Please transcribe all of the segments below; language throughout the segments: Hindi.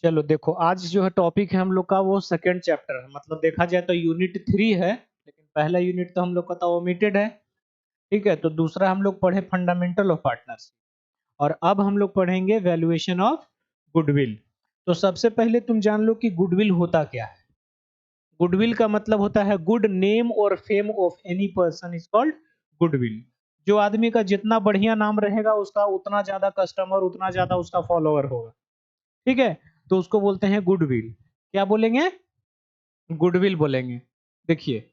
चलो देखो, आज जो है टॉपिक है हम लोग का वो सेकंड चैप्टर है, मतलब देखा जाए तो यूनिट 3 है, लेकिन पहला यूनिट तो हम लोग का तो ओमिटेड है। ठीक है, तो दूसरा हम लोग पढ़े फंडामेंटल ऑफ पार्टनरशिप, और अब हम लोग पढ़ेंगे वैल्यूएशन ऑफ गुडविल। तो सबसे पहले तुम जान लो कि गुडविल होता क्या है। गुडविल का मतलब होता है गुड नेम और fame of any person is called goodwill. जो आदमी का जितना बढ़िया नाम रहेगा उसका उतना ज्यादा कस्टमर, उतना ज्यादा उसका फॉलोअर होगा। ठीक है, तो उसको बोलते हैं गुडविल। क्या बोलेंगे? गुडविल बोलेंगे। देखिए,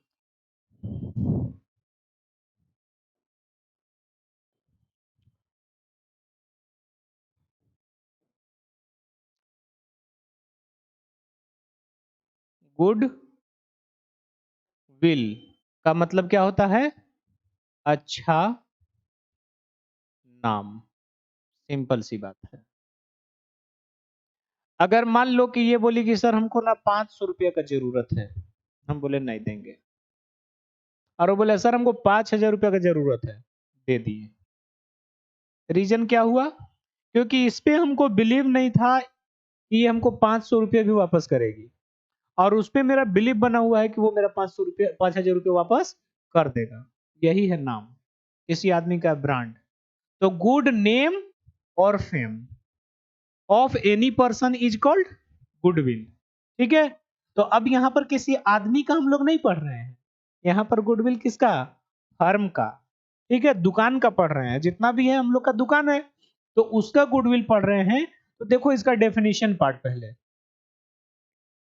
गुड विल का मतलब क्या होता है? अच्छा नाम। सिंपल सी बात है। अगर मान लो कि ये बोली कि सर हमको ना 500 रुपये का जरूरत है, हम बोले नहीं देंगे, और वो बोले सर हमको 5000 रुपये का जरूरत है, दे दिए। रीजन क्या हुआ? क्योंकि इस पे हमको बिलीव नहीं था कि ये हमको 500 रुपये भी वापस करेगी, और उस पे मेरा बिलीव बना हुआ है कि वो मेरा 500 रुपये 5000 रुपये वापस कर देगा। यही है नाम, किसी आदमी का ब्रांड। तो गुड नेम और fame of any person is called goodwill. ठीक है, तो अब यहां पर किसी आदमी का हम लोग नहीं पढ़ रहे हैं, यहां पर गुडविल किसका? फर्म का। ठीक है, दुकान का पढ़ रहे हैं, जितना भी है हम लोग का दुकान है, तो उसका गुडविल पढ़ रहे हैं। तो देखो इसका डेफिनेशन पार्ट पहले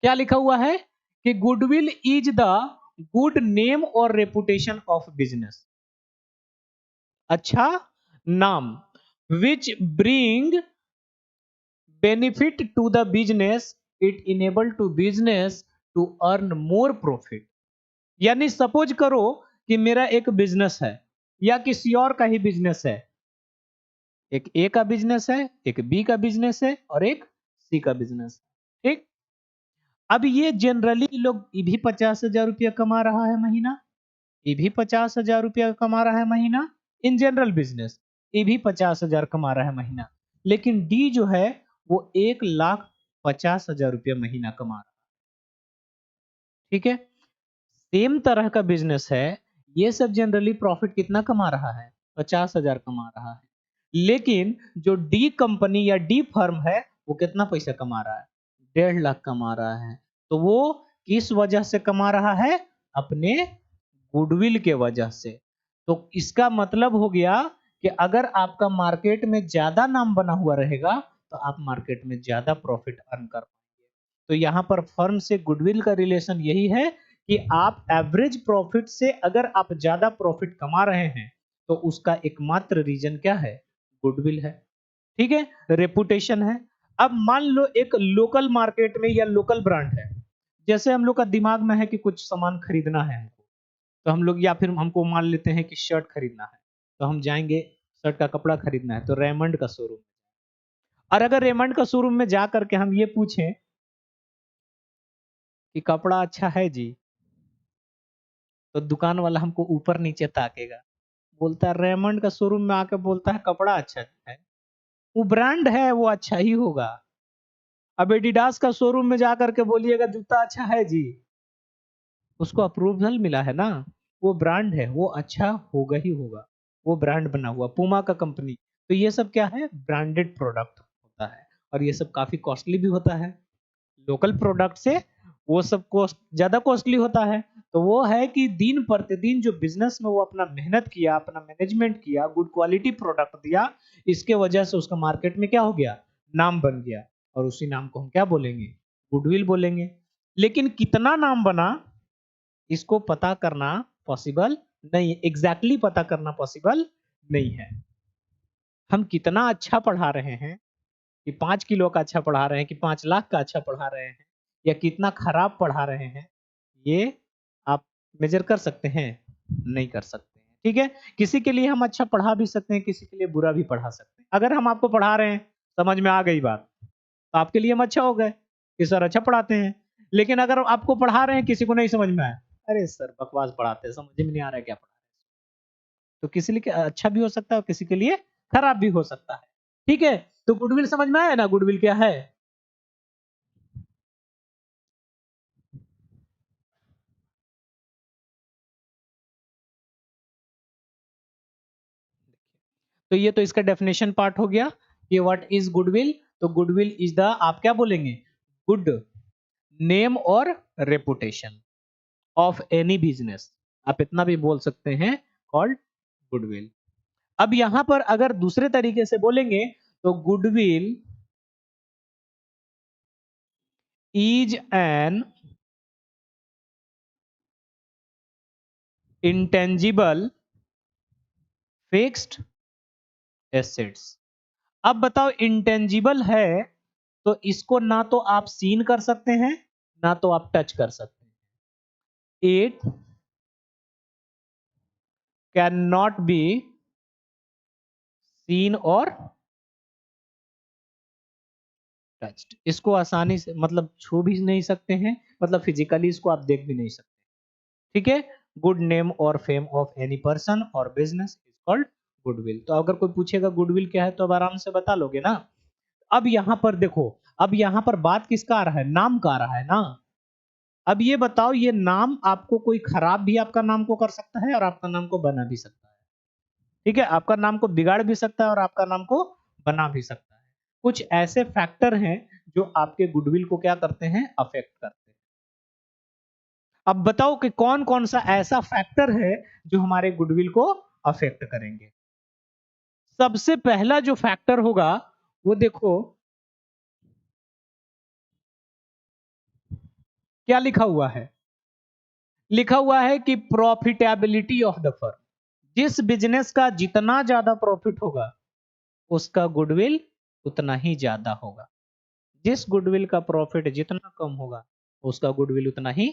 क्या लिखा हुआ है कि goodwill is the good name और रेपुटेशन ऑफ बिजनेस। अच्छा नाम, which bring benefit to the business, it enable to business to earn more profit. यानी सपोज करो कि मेरा एक बिजनेस है, या किसी और का ही बिजनेस है। एक ए का बिजनेस है, एक बी का बिजनेस है, और एक सी का बिजनेस। ठीक, अब ये जनरली लोग, ये भी 50,000 रुपया कमा रहा है महीना, ये भी 50,000 रुपया कमा रहा है महीना, इन जनरल बिजनेस ये भी 50,000 कमा रहा है महीना। लेकिन डी जो है वो 1,50,000 रुपया महीना कमा रहा है। ठीक है, सेम तरह का बिजनेस है, ये सब जनरली प्रॉफिट कितना कमा रहा है? 50,000 कमा रहा है। लेकिन जो डी कंपनी या डी फर्म है वो कितना पैसा कमा रहा है? 1.5 लाख कमा रहा है। तो वो किस वजह से कमा रहा है? अपने गुडविल के वजह से। तो इसका मतलब हो गया कि अगर आपका मार्केट में ज्यादा नाम बना हुआ रहेगा तो आप मार्केट में ज्यादा प्रॉफिट अर्न कर पाएंगे। तो यहाँ पर फर्म से गुडविल का रिलेशन यही है कि आप एवरेज प्रॉफिट से अगर आप ज्यादा प्रॉफिट कमा रहे हैं तो उसका एकमात्र रीजन क्या है? गुडविल है। ठीक है, रेपुटेशन है। अब मान लो एक लोकल मार्केट में या लोकल ब्रांड है, जैसे हम लोग का दिमाग में है कि कुछ सामान खरीदना है हमको, तो हम लोग, या फिर हमको मान लेते हैं कि शर्ट खरीदना है, तो हम जाएंगे, शर्ट का कपड़ा खरीदना है तो रेमंड का शोरूम। और अगर रेमंड का शोरूम में जा करके हम ये पूछें कि कपड़ा अच्छा है जी, तो दुकान वाला हमको ऊपर नीचे ताकेगा, बोलता है रेमंड का शोरूम में आके बोलता है कपड़ा अच्छा है, वो ब्रांड है वो अच्छा ही होगा। अब एडिडास का शोरूम में जा करके बोलिएगा जूता अच्छा है जी, उसको अप्रूवल मिला है ना, वो ब्रांड है, वो अच्छा होगा ही होगा, वो ब्रांड बना हुआ पुमा का कंपनी। तो ये सब क्या है? ब्रांडेड प्रोडक्ट होता है, और ये सब काफी कॉस्टली भी होता है। लोकल प्रोडक्ट से वो सब कॉस्ट ज्यादा कॉस्टली होता है। तो वो है कि दिन प्रतिदिन जो बिजनेस में वो अपना मेहनत किया, अपना मैनेजमेंट किया, गुड क्वालिटी प्रोडक्ट दिया, इसके वजह से उसका मार्केट में क्या हो गया? नाम बन गया, और उसी नाम को हम क्या बोलेंगे? गुडविल बोलेंगे। लेकिन कितना नाम बना, इसको पता करना पॉसिबल नहीं, एग्जैक्टली पता करना पॉसिबल नहीं है। हम कितना अच्छा पढ़ा रहे हैं, कि 5 किलो का अच्छा पढ़ा रहे हैं, कि 5 लाख का अच्छा पढ़ा रहे हैं, या कितना खराब पढ़ा रहे हैं, ये आप मेजर कर सकते हैं? नहीं कर सकते हैं। ठीक है, किसी के लिए हम अच्छा पढ़ा भी सकते हैं, किसी के लिए बुरा भी पढ़ा सकते हैं। अगर हम आपको पढ़ा रहे हैं, समझ में आ गई बात, तो आपके लिए हम अच्छा हो गए कि सर अच्छा पढ़ाते हैं। लेकिन अगर आपको पढ़ा रहे हैं, किसी को नहीं समझ में आया, अरे सर बकवास पढ़ाते हैं, समझ में नहीं आ रहा है क्या पढ़ा रहे हैं, तो किसी लिए अच्छा भी हो सकता है और किसी के लिए खराब भी हो सकता है। ठीक है, तो गुडविल समझ में आया ना, गुडविल क्या है? तो ये तो इसका डेफिनेशन पार्ट हो गया कि व्हाट इज गुडविल। तो गुडविल इज द, आप क्या बोलेंगे, गुड नेम और रेपुटेशन ऑफ एनी बिजनेस, आप इतना भी बोल सकते हैं, कॉल्ड गुडविल। अब यहां पर अगर दूसरे तरीके से बोलेंगे तो goodwill is an intangible fixed assets. अब बताओ, इंटेंजिबल है तो इसको ना तो आप सीन कर सकते हैं ना तो आप टच कर सकते हैं। It can not be seen और टच्ड, इसको आसानी से मतलब छू भी नहीं सकते हैं, मतलब फिजिकली इसको आप देख भी नहीं सकते। ठीक है, गुड नेम और फेम ऑफ एनी पर्सन और बिजनेस इज कॉल्ड गुडविल। तो अगर कोई पूछेगा गुडविल क्या है तो अब आराम से बता लोगे ना। अब यहां पर देखो, अब यहां पर बात किसका आ रहा है, नाम का आ रहा है ना। अब ये बताओ, ये नाम आपको कोई खराब भी आपका नाम को कर सकता है और आपका नाम को बना भी सकता है। ठीक है, आपका नाम को बिगाड़ भी सकता है और आपका नाम को बना भी सकता है। कुछ ऐसे फैक्टर हैं जो आपके गुडविल को क्या करते हैं, अफेक्ट करते हैं। अब बताओ कि कौन कौन सा ऐसा फैक्टर है जो हमारे गुडविल को अफेक्ट करेंगे। सबसे पहला जो फैक्टर होगा वो देखो क्या लिखा हुआ है, लिखा हुआ है कि प्रॉफिटेबिलिटी ऑफ द फर्म। जिस बिजनेस का जितना ज्यादा प्रॉफिट होगा उसका गुडविल उतना ही ज्यादा होगा, जिस गुडविल का प्रॉफिट जितना कम होगा उसका गुडविल उतना ही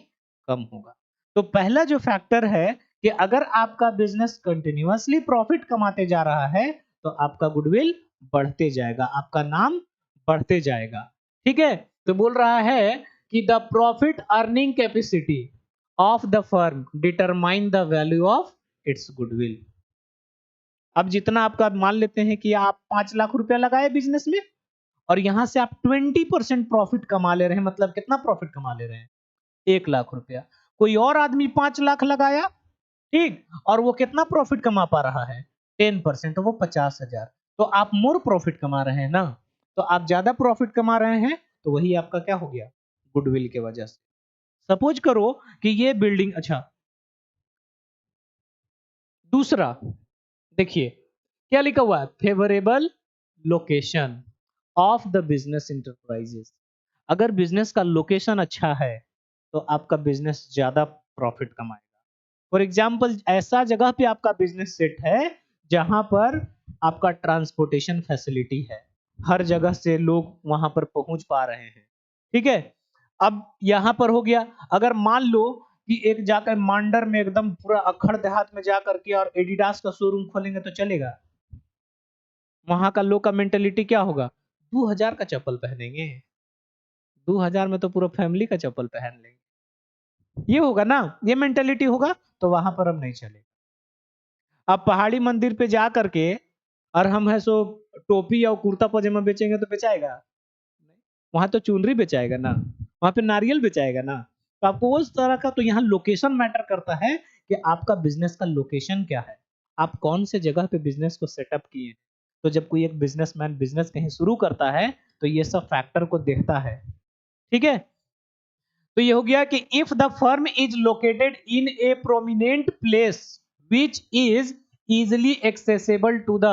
कम होगा। तो पहला जो फैक्टर है कि अगर आपका बिजनेस कंटिन्यूअसली प्रॉफिट कमाते जा रहा है तो आपका गुडविल बढ़ते जाएगा, आपका नाम बढ़ते जाएगा। ठीक है, तो बोल रहा है कि the profit earning capacity of the firm determine the value of its goodwill. अब जितना आपका मान लेते हैं कि आप 5 लाख रुपया लगाए बिजनेस में और यहां से आप 20% प्रॉफिट कमा ले रहे हैं, मतलब कितना प्रॉफिट कमा ले रहे हैं, 1 लाख रुपया। कोई और आदमी 5 लाख लगाया, ठीक, और वो कितना प्रॉफिट कमा पा रहा है, 10%, तो वो 50,000। तो आप मोर प्रॉफिट कमा रहे हैं ना, तो आप ज्यादा प्रॉफिट कमा रहे हैं, तो वही आपका क्या हो गया, गुडविल के वजह से। सपोज करो कि ये बिल्डिंग, अच्छा दूसरा देखिए क्या लिखा हुआ है, favourable location of the business enterprises. अगर बिजनेस का लोकेशन अच्छा है तो आपका बिजनेस ज्यादा प्रॉफिट कमाएगा। फॉर एग्जाम्पल, ऐसा जगह पे आपका बिजनेस सेट है जहां पर आपका ट्रांसपोर्टेशन फैसिलिटी है, हर जगह से लोग वहां पर पहुंच पा रहे हैं। ठीक है, अब यहां पर हो गया, अगर मान लो कि एक जाकर मांडर में एकदम पूरा अखड़ देहात में जाकर के और एडिडास का शोरूम खोलेंगे तो चलेगा? वहां का लोग का मेंटेलिटी क्या होगा, 2000 का चप्पल पहनेंगे, 2000 में तो पूरा फैमिली का चप्पल पहन लेंगे, ये होगा ना, ये मेंटेलिटी होगा, तो वहां पर हम नहीं चलेगा। अब पहाड़ी मंदिर पे जा करके और हम है सो टोपी और कुर्ता पजामा बेचेंगे तो बेचाएगा? वहां तो चुनरी बेचाएगा ना, वहां पे नारियल बेचाएगा ना। तो आपको उस तरह का, तो यहाँ लोकेशन मैटर करता है कि आपका बिजनेस का लोकेशन क्या है, आप कौन से जगह पे बिजनेस को सेटअप किए। तो जब कोई एक बिजनेसमैन बिजनेस कहीं शुरू करता है तो ये सब फैक्टर को देखता है। ठीक है, तो ये हो गया कि if the firm is located in a prominent place which is easily accessible to the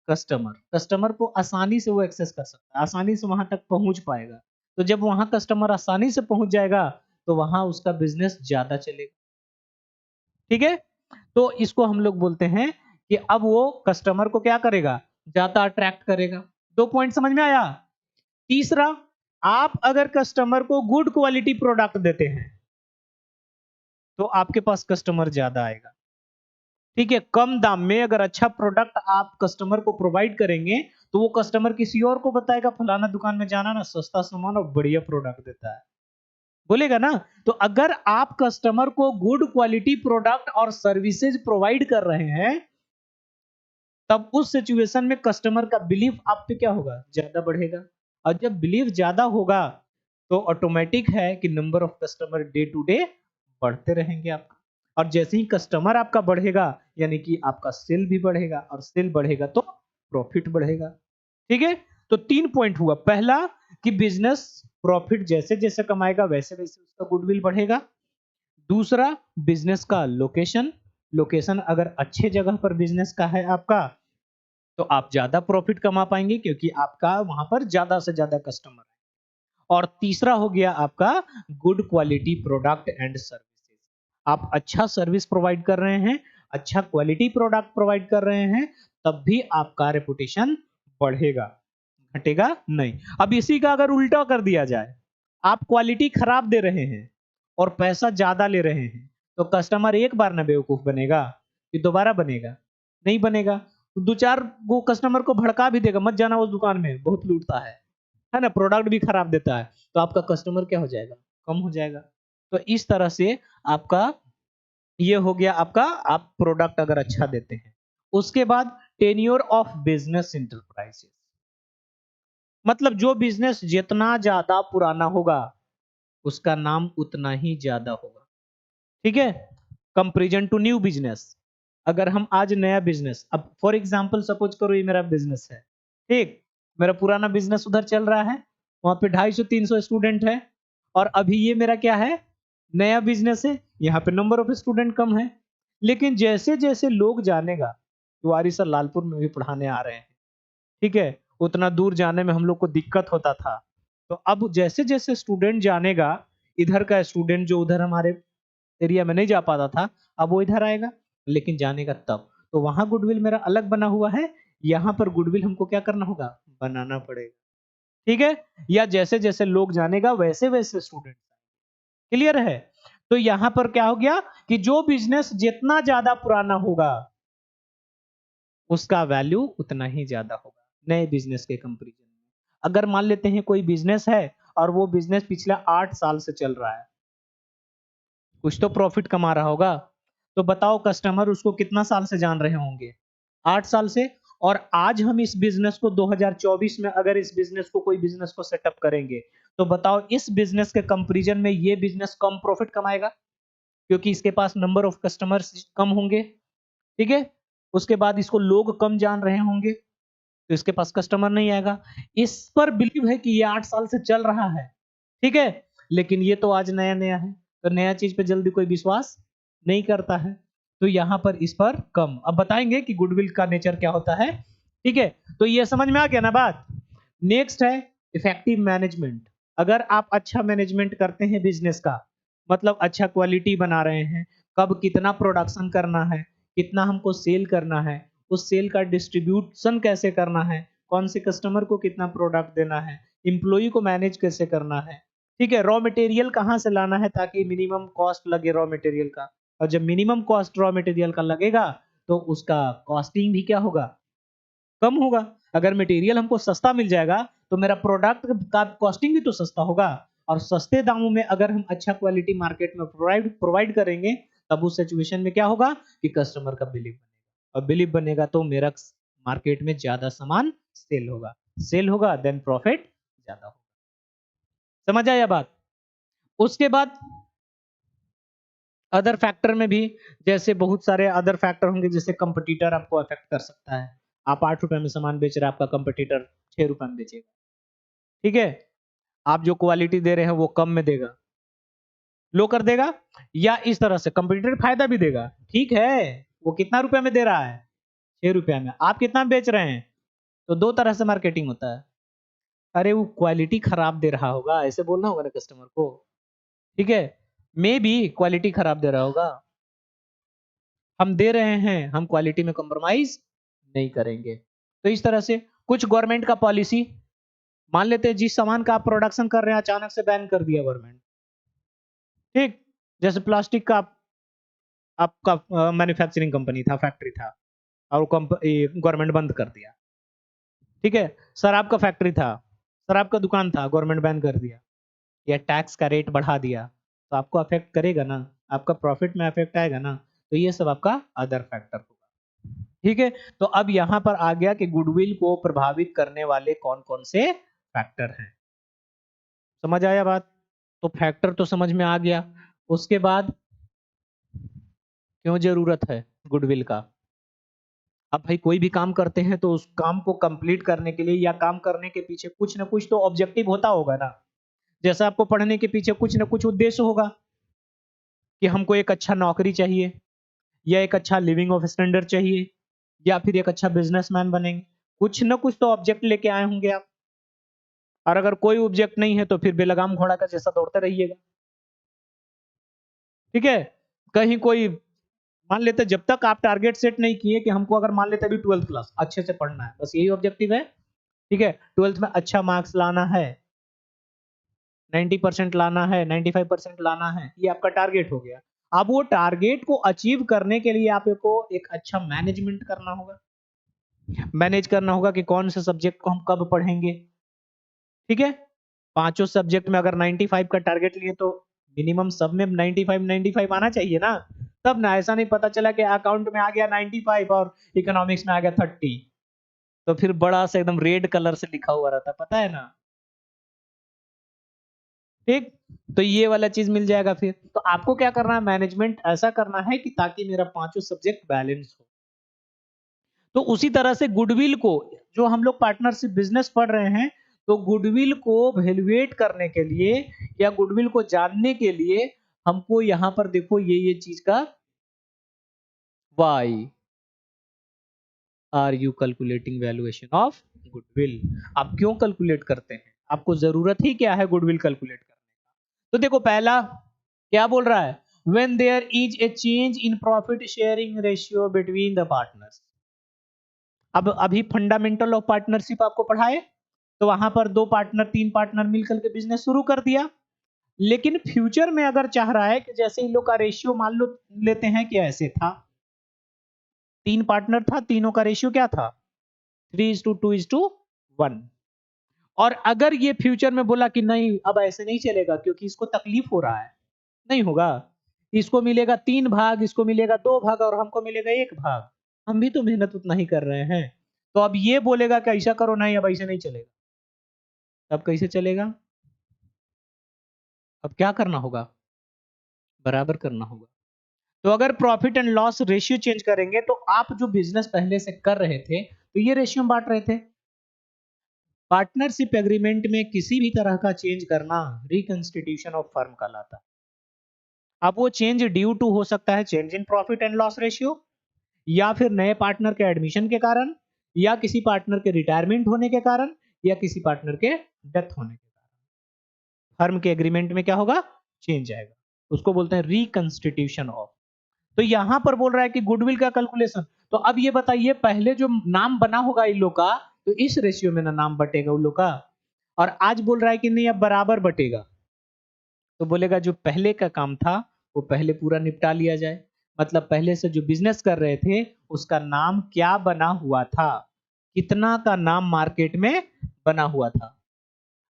customer, customer को आसानी से वो एक्सेस कर सकता है, आसानी से वहां तक पहुंच पाएगा। तो जब वहां कस्टमर आसानी से पहुंच जाएगा तो वहां उसका बिजनेस ज्यादा चलेगा। ठीक है, तो इसको हम लोग बोलते हैं कि अब वो कस्टमर को क्या करेगा, ज्यादा अट्रैक्ट करेगा। 2 पॉइंट समझ में आया। तीसरा, आप अगर कस्टमर को गुड क्वालिटी प्रोडक्ट देते हैं तो आपके पास कस्टमर ज्यादा आएगा। ठीक है, कम दाम में अगर अच्छा प्रोडक्ट आप कस्टमर को प्रोवाइड करेंगे तो वो कस्टमर किसी और को बताएगा, फलाना दुकान में जाना ना, सस्ता सामान और बढ़िया प्रोडक्ट देता है, बोलेगा ना। तो अगर आप कस्टमर को गुड क्वालिटी प्रोडक्ट और सर्विसेज प्रोवाइड कर रहे हैं तब उस सिचुएशन में कस्टमर का बिलीफ आप पे क्या होगा, ज्यादा बढ़ेगा। और जब बिलीफ ज्यादा होगा तो ऑटोमेटिक है कि number of customer day to day बढ़ते रहेंगे आपका। और जैसे ही कस्टमर आपका बढ़ेगा यानी कि आपका सेल भी बढ़ेगा, और सेल बढ़ेगा तो प्रॉफिट बढ़ेगा। ठीक है, तो 3 पॉइंट हुआ। पहला कि बिजनेस प्रॉफिट जैसे जैसे कमाएगा वैसे वैसे उसका गुडविल बढ़ेगा। दूसरा, बिजनेस का लोकेशन, लोकेशन अगर अच्छे जगह पर बिजनेस का है आपका, तो आप ज्यादा प्रॉफिट कमा पाएंगे क्योंकि आपका वहां पर ज्यादा से ज्यादा कस्टमर है। और तीसरा हो गया आपका good quality product and services. आप अच्छा सर्विस प्रोवाइड कर रहे हैं, अच्छा क्वालिटी प्रोडक्ट प्रोवाइड कर रहे हैं, तब भी आपका रेपुटेशन बढ़ेगा, घटेगा नहीं। अब इसी का अगर उल्टा कर दिया जाए, आप क्वालिटी खराब दे रहे हैं और पैसा ज्यादा ले रहे हैं, तो कस्टमर एक बार ना बेवकूफ बनेगा, कि दोबारा बनेगा? नहीं बनेगा। तो दो चार वो कस्टमर को भड़का भी देगा, मत जाना उस दुकान में, बहुत लूटता है ना, प्रोडक्ट भी खराब देता है, तो आपका कस्टमर क्या हो जाएगा? कम हो जाएगा। तो इस तरह से आपका ये हो गया आपका, आप प्रोडक्ट अगर अच्छा देते हैं। उसके बाद टेन्योर ऑफ बिजनेस इंटरप्राइजेस, मतलब जो बिजनेस जितना ज्यादा पुराना होगा उसका नाम उतना ही ज्यादा होगा। ठीक है, कंपेरिजन टू न्यू बिजनेस। अगर हम आज नया बिजनेस, अब फॉर एग्जांपल सपोज करो ये मेरा बिजनेस है, ठीक, मेरा पुराना बिजनेस उधर चल रहा है, वहां पे 250-300 स्टूडेंट है, और अभी ये मेरा क्या है, नया बिजनेस है, यहाँ पे नंबर ऑफ स्टूडेंट कम है। लेकिन जैसे जैसे लोग जानेगा, वारी सर लालपुर में भी पढ़ाने आ रहे हैं, ठीक है, उतना दूर जाने में हम लोग को दिक्कत होता था। तो अब जैसे जैसे स्टूडेंट जानेगा, इधर का स्टूडेंट जो उधर हमारे एरिया में नहीं जा पाता था, अब वो इधर आएगा, लेकिन जानेगा तब। तो वहां गुडविल मेरा अलग बना हुआ है, यहाँ पर गुडविल हमको क्या करना होगा, बनाना पड़ेगा। ठीक है, या जैसे जैसे लोग जानेगा वैसे वैसे स्टूडेंट, क्लियर है? तो यहां पर क्या हो गया कि जो बिजनेस जितना ज्यादा पुराना होगा उसका वैल्यू उतना ही ज्यादा होगा नए बिजनेस के कंपैरिजन में। अगर मान लेते हैं कोई बिजनेस है और वो बिजनेस पिछले 8 साल से चल रहा है, कुछ तो प्रॉफिट कमा रहा होगा, तो बताओ कस्टमर उसको कितना साल से जान रहे होंगे, 8 साल से। और आज हम इस बिजनेस को 2024 में अगर इस बिजनेस को कोई बिजनेस को सेटअप करेंगे, तो बताओ इस बिजनेस के कंपैरिजन में ये बिजनेस कम प्रॉफिट कमाएगा, क्योंकि इसके पास नंबर ऑफ कस्टमर्स कम होंगे। ठीक है, उसके बाद इसको लोग कम जान रहे होंगे, तो इसके पास कस्टमर नहीं आएगा। इस पर बिलीव है कि ये 8 साल से चल रहा है, ठीक है, लेकिन ये तो आज नया नया है, तो नया चीज पे जल्दी कोई विश्वास नहीं करता है, तो यहां पर इस पर कम। अब बताएंगे कि गुडविल का नेचर क्या होता है। ठीक है, तो ये समझ में आ गया ना बात। नेक्स्ट है इफेक्टिव मैनेजमेंट। अगर आप अच्छा मैनेजमेंट करते हैं बिजनेस का, मतलब अच्छा क्वालिटी बना रहे हैं, कब कितना प्रोडक्शन करना है, कितना हमको सेल करना है, उस सेल का डिस्ट्रीब्यूशन कैसे करना है, कौन से कस्टमर को कितना प्रोडक्ट देना है, इम्प्लॉई को मैनेज कैसे करना है, ठीक है, रॉ मटेरियल कहाँ से लाना है ताकि मिनिमम कॉस्ट लगे रॉ मटेरियल का, और जब मिनिमम कॉस्ट रॉ मटेरियल का लगेगा तो उसका कॉस्टिंग भी क्या होगा, कम होगा। अगर मटेरियल हमको सस्ता मिल जाएगा तो मेरा प्रोडक्ट का कॉस्टिंग भी तो सस्ता होगा, और सस्ते दामों में अगर हम अच्छा क्वालिटी मार्केट में प्रोवाइड करेंगे, तब उस सिचुएशन में क्या होगा कि कस्टमर का बिलीव बनेगा, और बिलीव बनेगा तो मेरा मार्केट में ज्यादा सामान सेल होगा, सेल होगा देन प्रॉफिट ज्यादा होगा। समझ आया बात? उसके बाद अदर फैक्टर में भी, जैसे बहुत सारे अदर फैक्टर होंगे, जैसे कंपटीटर आपको अफेक्ट कर सकता है। आप 8 रुपए में सामान बेच रहे हैं, आपका कंपटीटर 6 रुपए में बेचेगा, ठीक है, आप जो क्वालिटी दे रहे हैं वो कम में देगा, लो कर देगा, या इस तरह से कंपटीटर फायदा भी देगा, ठीक है, वो कितना रुपए में दे रहा है, 6 रुपए में, आप कितना बेच रहे हैं, तो दो तरह से मार्केटिंग होता है। अरे वो क्वालिटी खराब दे रहा होगा, ऐसे बोलना होगा ना कस्टमर को, ठीक है, मे बी क्वालिटी खराब दे रहा होगा, हम दे रहे हैं, हम क्वालिटी में कॉम्प्रोमाइज नहीं करेंगे। तो इस तरह से कुछ गवर्नमेंट का पॉलिसी, मान लेते हैं जिस सामान का आप प्रोडक्शन कर रहे हैं अचानक से बैन कर दिया गवर्नमेंट, ठीक, जैसे प्लास्टिक का आपका मैन्युफैक्चरिंग कंपनी था, फैक्ट्री था, और गवर्नमेंट बंद कर दिया, ठीक है, शराब का फैक्ट्री था, शराब का दुकान था, गवर्नमेंट बैन कर दिया, या टैक्स का रेट बढ़ा दिया, तो आपको अफेक्ट करेगा ना, आपका प्रॉफिट में अफेक्ट आएगा ना, तो ये सब आपका अदर फैक्टर होगा। ठीक है, तो अब यहां पर आ गया कि गुडविल को प्रभावित करने वाले कौन कौन से फैक्टर हैं। समझ आया बात? तो फैक्टर तो समझ में आ गया। उसके बाद क्यों जरूरत है गुडविल का, अब भाई कोई भी काम करते हैं तो उस काम को कंप्लीट करने के लिए या काम करने के पीछे कुछ ना कुछ तो ऑब्जेक्टिव होता होगा ना। जैसा आपको पढ़ने के पीछे कुछ ना कुछ उद्देश्य होगा कि हमको एक अच्छा नौकरी चाहिए, या एक अच्छा लिविंग ऑफ स्टैंडर्ड चाहिए, या फिर एक अच्छा बिजनेसमैन बनेंगे। कुछ ना कुछ तो ऑब्जेक्ट लेके आए होंगे आप। और अगर कोई ऑब्जेक्ट नहीं है तो फिर बेलगाम घोड़ा का जैसा दौड़ते रहिएगा। ठीक है। कहीं कोई मान लेते, जब तक आप टारगेट सेट नहीं किए कि हमको, अगर मान लेते अभी 12th क्लास अच्छे से पढ़ना है, बस यही ऑब्जेक्टिव है। ठीक है, 12th में अच्छा मार्क्स लाना है, 90% लाना है, 95% लाना है, ये आपका टारगेट हो गया। अब वो टारगेट को अचीव करने के लिए आपको एक अच्छा मैनेजमेंट करना होगा। मैनेज करना होगा कि कौन से सब्जेक्ट को हम कब पढ़ेंगे। ठीक है, पांचों सब्जेक्ट में अगर 95 का टारगेट लिए तो मिनिमम सब में 95 95 आना चाहिए ना। तब ना, ऐसा नहीं पता चला कि अकाउंट में आ गया 95 और इकोनॉमिक्स में आ गया 30, तो फिर बड़ा से एकदम रेड कलर से लिखा हुआ रहता, पता है ना। ठीक, तो ये वाला चीज मिल जाएगा। फिर तो आपको क्या करना है, मैनेजमेंट ऐसा करना है कि ताकि मेरा पांचों सब्जेक्ट बैलेंस हो। तो उसी तरह से गुडविल को, जो हम लोग पार्टनरशिप बिजनेस पढ़ रहे हैं, तो गुडविल को वैल्यूएट करने के लिए या गुडविल को जानने के लिए हमको यहां पर देखो ये चीज का, why are you calculating valuation of goodwill. आप क्यों कैलकुलेट करते हैं, आपको जरूरत ही क्या है गुडविल कैलकुलेट करने का। तो देखो पहला क्या बोल रहा है, when there is a change in profit sharing ratio between the partners। अब अभी फंडामेंटल ऑफ पार्टनरशिप आपको पढ़ाए, तो वहां पर दो पार्टनर तीन पार्टनर मिलकर के बिजनेस शुरू कर दिया। लेकिन फ्यूचर में अगर चाह रहा है कि जैसे इन लोग का रेशियो मान लो लेते हैं कि ऐसे था, तीन पार्टनर था, तीनों का रेशियो क्या था, 3:2:1। और अगर ये फ्यूचर में बोला कि नहीं अब ऐसे नहीं चलेगा क्योंकि इसको तकलीफ हो रहा है, नहीं होगा, इसको मिलेगा 3 भाग, इसको मिलेगा 2 भाग और हमको मिलेगा 1 भाग, हम भी तो मेहनत उतना ही कर रहे हैं। तो अब ये बोलेगा कि ऐसा करो, नहीं अब ऐसे नहीं चलेगा, तब कैसे चलेगा। अब क्या करना होगा, बराबर करना होगा। तो अगर profit and loss ratio change करेंगे तो आप जो बिजनेस पहले से कर रहे थे तो ये रेशियो बांट रहे थे। पार्टनरशिप एग्रीमेंट में किसी भी तरह का चेंज करना रिकंस्टिट्यूशन ऑफ फर्म कहलाता। अब वो चेंज ड्यू टू हो सकता है change in profit and loss ratio, या फिर नए पार्टनर के एडमिशन के कारण, या किसी पार्टनर के रिटायरमेंट होने के कारण, या किसी पार्टनर के डेथ होने के कारण फर्म के एग्रीमेंट में क्या होगा, चेंज आएगा। उसको बोलते हैं रिकंस्टिट्यूशन ऑफ। तो यहां पर बोल रहा है कि गुडविल का कैलकुलेशन। तो अब ये बताइए, पहले जो नाम बना होगा इन लोग का, तो इस रेशियो में ना नाम बटेगा उन लोग का, और आज बोल रहा है कि नहीं अब बराबर बटेगा। तो बोलेगा जो पहले का काम था वो पहले पूरा निपटा लिया जाए। मतलब पहले से जो बिजनेस कर रहे थे उसका नाम क्या बना हुआ था, कितना का नाम मार्केट में बना हुआ था।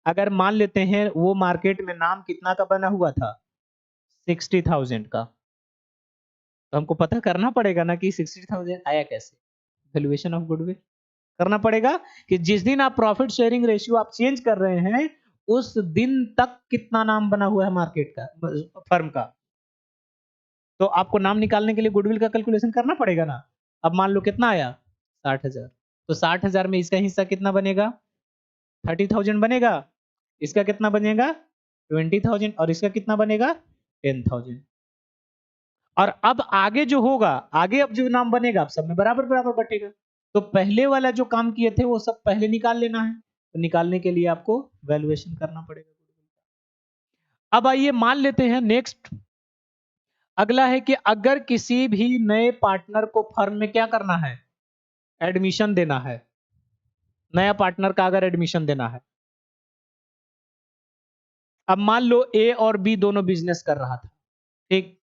अगर मान लेते हैं वो मार्केट में नाम कितना का बना हुआ था, 60,000 का, तो हमको पता करना पड़ेगा ना कि 60,000 आया कैसे, वैल्यूएशन ऑफ गुडविल करना पड़ेगा कि जिस दिन आप प्रॉफिट शेयरिंग रेशियो आप चेंज कर रहे हैं उस दिन तक कितना नाम बना हुआ है मार्केट का, फर्म का। तो आपको नाम निकालने के लिए गुडविल का कैलकुलेशन करना पड़ेगा ना। अब मान लो कितना आया, 60,000, तो 60,000 में इसका हिस्सा कितना बनेगा, 30,000 बनेगा, इसका कितना बनेगा 20,000, और इसका कितना बनेगा 10,000। और अब आगे जो होगा, आगे अब जो नाम बनेगा अब सब में बराबर बराबर बटेगा। तो पहले वाला जो काम किए थे वो सब पहले निकाल लेना है, तो निकालने के लिए आपको वैल्यूएशन करना पड़ेगा। अब आइए मान लेते हैं नेक्स्ट, अगला है कि अगर किसी भी नए पार्टनर को फर्म में क्या करना है, एडमिशन देना है। नया पार्टनर का अगर एडमिशन देना है, अब मान लो ए और बी दोनों बिजनेस कर रहा था, ठीक।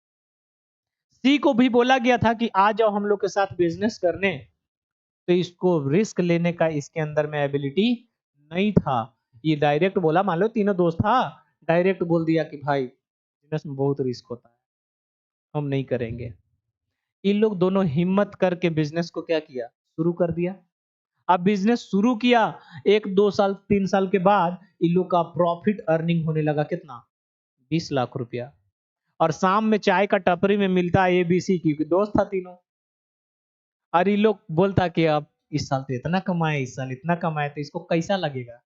सी को भी बोला गया था कि आ जाओ हम लोग के साथ बिजनेस करने, तो इसको रिस्क लेने का इसके अंदर में एबिलिटी नहीं था। ये डायरेक्ट बोला, मान लो तीनों दोस्त था, डायरेक्ट बोल दिया कि भाई बिजनेस में बहुत रिस्क होता है, हम नहीं करेंगे। इन लोग दोनों हिम्मत करके बिजनेस को क्या किया, शुरू कर दिया। अब बिजनेस शुरू किया, 1 2 साल 3 साल के बाद इन लोग का प्रॉफिट अर्निंग होने लगा कितना, 20 लाख रुपया। और शाम में चाय का टपरी में मिलता है एबीसी, क्योंकि दोस्त था तीनों। और ये लोग बोलता कि अब इस साल तो इतना कमाए, इस साल इतना कमाए, तो इसको कैसा लगेगा?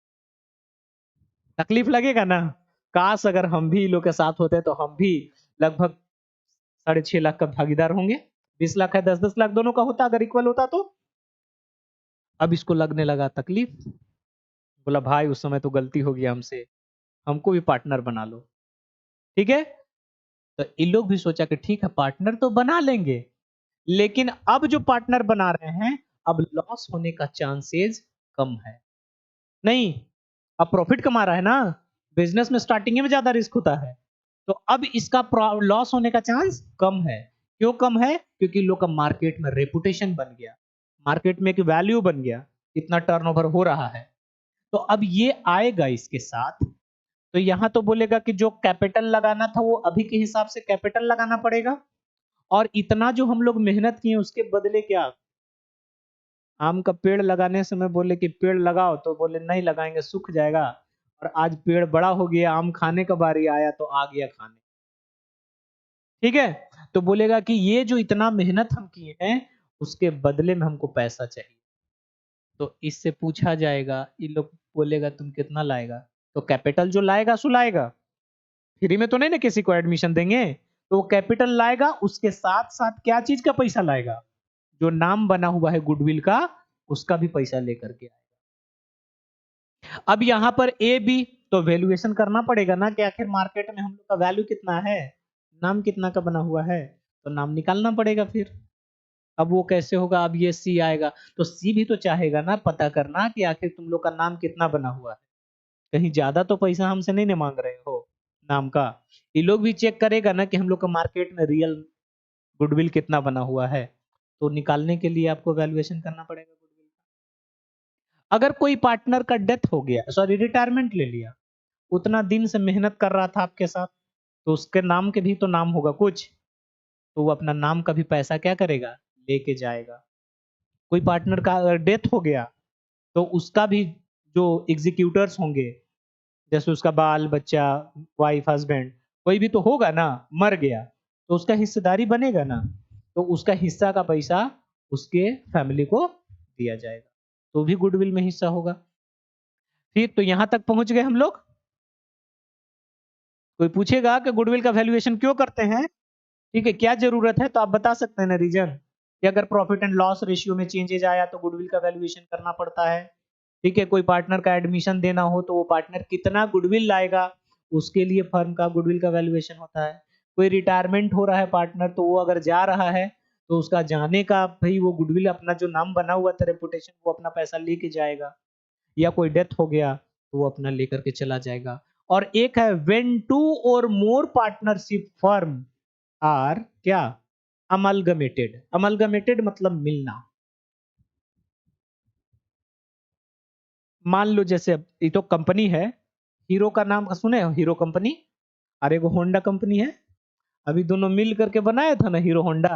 तकलीफ लगेगा ना। काश अगर हम भी लोग के साथ होते तो हम भी लगभग 6.5 लाख का भागीदार होंगे। 20 लाख है, 10-10 लाख दोनों का होता अगर इक्वल होता तो। अब इसको लगने लगा तकलीफ। बोला भाई उस समय तो गलती हो गया हमसे, हमको भी पार्टनर बना लो। ठीक है, तो इन लोग भी सोचा कि ठीक है पार्टनर तो बना लेंगे, लेकिन अब जो पार्टनर बना रहे हैं अब लॉस होने का चांसेस कम है। नहीं, अब प्रॉफिट कमा रहा है ना। बिजनेस में स्टार्टिंग में ज्यादा रिस्क होता है, तो अब इसका लॉस होने का चांस कम है। क्यों कम है? क्योंकि लोग का मार्केट में रेपुटेशन बन गया, मार्केट में एक वैल्यू बन गया, इतना टर्नओवर हो रहा है। तो अब ये आएगा इसके साथ। तो यहां तो बोलेगा कि जो कैपिटल लगाना था वो अभी के हिसाब से कैपिटल लगाना पड़ेगा, और इतना जो हम लोग मेहनत किए उसके बदले क्या? आम का पेड़ लगाने समय बोले कि पेड़ लगाओ, तो बोले नहीं लगाएंगे सूख जाएगा, और आज पेड़ बड़ा हो गया, आम खाने का बारी आया तो आ गया खाने। ठीक है, तो बोलेगा कि ये जो इतना मेहनत हम किए हैं उसके बदले में हमको पैसा चाहिए। तो इससे पूछा जाएगा, ये लोग बोलेगा तुम कितना लाएगा? तो कैपिटल जो लाएगा सो लाएगा, फ्री में तो नहीं ना किसी को एडमिशन देंगे। तो वो कैपिटल लाएगा, उसके साथ साथ क्या चीज का पैसा लाएगा? जो नाम बना हुआ है गुडविल का, उसका भी पैसा लेकर के आएगा। अब यहां पर ए बी, तो वैल्यूएशन करना पड़ेगा ना कि आखिर मार्केट में हम लोग का वैल्यू कितना है, नाम कितना का बना हुआ है, तो नाम निकालना पड़ेगा फिर। अब वो कैसे होगा? अब ये सी आएगा, तो सी भी तो चाहेगा ना पता करना कि आखिर तुम लोग का नाम कितना बना हुआ है, कहीं ज्यादा तो पैसा हमसे नहीं ना मांग रहे हो नाम का। ये लोग भी चेक करेगा ना कि हम लोग का मार्केट में रियल गुडविल कितना बना हुआ है, तो निकालने के लिए आपको वैल्यूएशन करना पड़ेगा गुडविल का। अगर कोई पार्टनर का डेथ हो गया, सॉरी रिटायरमेंट ले लिया, उतना दिन से मेहनत कर रहा था आपके साथ, तो उसके नाम के भी तो नाम होगा कुछ, तो वो अपना नाम का भी पैसा क्या करेगा? लेके जाएगा। कोई पार्टनर का अगर डेथ हो गया तो उसका भी जो एग्जीक्यूटर्स होंगे, जैसे उसका बाल बच्चा, वाइफ हस्बैंड, कोई भी तो होगा ना, मर गया तो उसका हिस्सेदारी बनेगा ना, तो उसका हिस्सा का पैसा उसके फैमिली को दिया जाएगा, तो भी गुडविल में हिस्सा होगा। फिर तो यहां तक पहुंच गए हम लोग। कोई पूछेगा कि गुडविल का वैल्यूएशन क्यों करते हैं, ठीक है, क्या जरूरत है, तो आप बता सकते हैं ना रीजन, कि अगर प्रॉफिट एंड लॉस रेशियो में चेंजेज आया तो गुडविल का वैल्यूएशन करना पड़ता है। ठीक है, कोई पार्टनर का एडमिशन देना हो तो वो पार्टनर कितना गुडविल लाएगा, उसके लिए फर्म का गुडविल का वैल्यूएशन होता है। कोई रिटायरमेंट हो रहा है पार्टनर, तो वो अगर जा रहा है तो उसका जाने का भाई वो गुडविल, अपना जो नाम बना हुआ था रेपुटेशन, वो अपना पैसा लेके जाएगा। या कोई डेथ हो गया तो वो अपना लेकर के चला जाएगा। और एक है व्हेन टू और मोर पार्टनरशिप फर्म आर क्या? अमलगमेटेड। अमलगमेटेड मतलब मिलना। मान लो जैसे ये तो कंपनी है, हीरो का नाम सुने हो, हीरो कंपनी, और एक होंडा कंपनी है, अभी दोनों मिल करके बनाया था ना हीरो होंडा,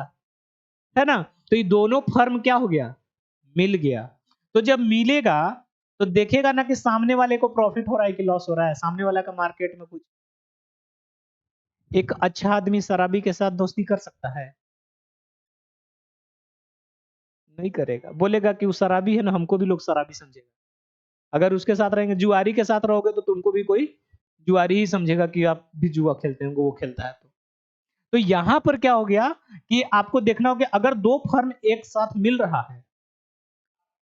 है ना। तो ये दोनों फर्म क्या हो गया? मिल गया। तो जब मिलेगा तो देखेगा ना कि सामने वाले को प्रॉफिट हो रहा है कि लॉस हो रहा है, सामने वाला का मार्केट में कुछ। एक अच्छा आदमी शराबी के साथ दोस्ती कर सकता है? नहीं करेगा, बोलेगा कि वो शराबी है ना, हमको भी लोग शराबी समझेगा। अगर उसके साथ रहेंगे, जुआरी के साथ रहोगे तो तुमको भी कोई जुआरी ही समझेगा कि आप भी जुआ खेलते हैं, वो खेलता है तो यहां पर क्या हो गया कि आपको देखना होगा, अगर दो फर्म एक साथ मिल रहा है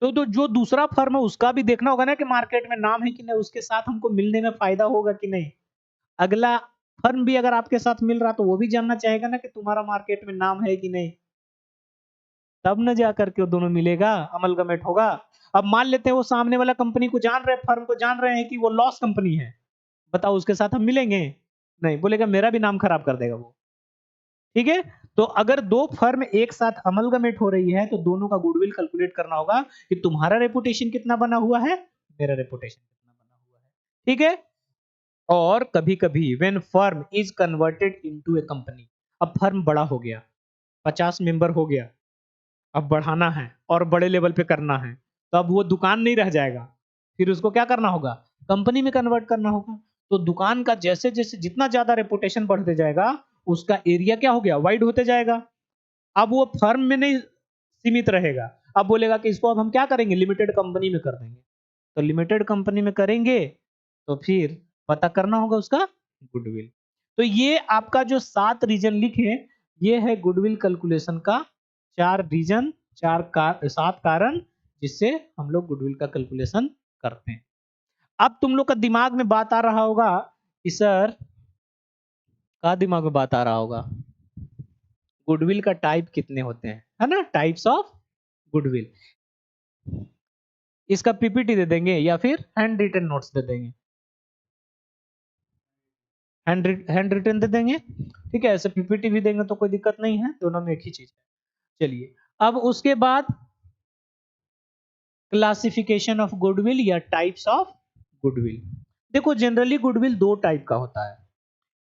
तो जो दूसरा फर्म है उसका भी देखना होगा ना कि मार्केट में नाम है कि नहीं, उसके साथ हमको मिलने में फायदा होगा कि नहीं। अगला फर्म भी अगर आपके साथ मिल रहा तो वो भी जानना चाहेगा ना कि तुम्हारा मार्केट में नाम है कि नहीं, तब न जा करके वो दोनों मिलेगा, अमलगमेट होगा। अब मान लेते हैं वो सामने वाला कंपनी को जान रहे, फर्म को जान रहे हैं कि वो लॉस कंपनी है, बताओ उसके साथ हम मिलेंगे? नहीं, बोलेगा मेरा भी नाम खराब कर देगा वो। ठीक है, तो अगर दो फर्म एक साथ अमलगमेट हो रही है तो दोनों का गुडविल कैलकुलेट करना होगा कि तुम्हारा रेपुटेशन कितना बना हुआ है, मेरा रेपुटेशन कितना बना हुआ है। ठीक है, और कभी कभी when firm is converted into A company, अब फर्म बड़ा हो गया, 50 मेंबर हो गया, अब बढ़ाना है और बड़े लेवल पे करना है, तो अब वो दुकान नहीं रह जाएगा, फिर उसको क्या करना होगा? कंपनी में कन्वर्ट करना होगा। तो दुकान का जैसे जैसे जितना ज्यादा रेपुटेशन बढ़ते जाएगा, उसका एरिया क्या हो गया? वाइड होते जाएगा। अब वो फर्म में नहीं सीमित रहेगा। अब बोलेगा कि इसको अब हम क्या करेंगे, लिमिटेड कंपनी में कर देंगे। तो लिमिटेड कंपनी में करेंगे तो फिर पता करना होगा उसका गुडविल। तो ये आपका जो 7 रीजन लिखे, ये है गुडविल कैलकुलेशन का 4 रीजन, 7 कारण जिससे हम लोग गुडविल का कैलकुलेशन करते हैं। अब तुम लोग का दिमाग में बात आ रहा होगा कि सर, का दिमाग में बात आ रहा होगा, गुडविल का टाइप कितने होते हैं, है ना, टाइप्स ऑफ गुडविल। इसका पीपीटी दे देंगे या फिर हैंड रिटन नोट्स दे देंगे, हैंड रिटन दे देंगे, ठीक है। ऐसे पीपीटी भी देंगे तो कोई दिक्कत नहीं है, दोनों में एक ही चीज है। चलिए, अब उसके बाद क्लासिफिकेशन ऑफ गुडविल या टाइप्स ऑफ गुडविल। देखो, जनरली गुडविल 2 टाइप का होता है।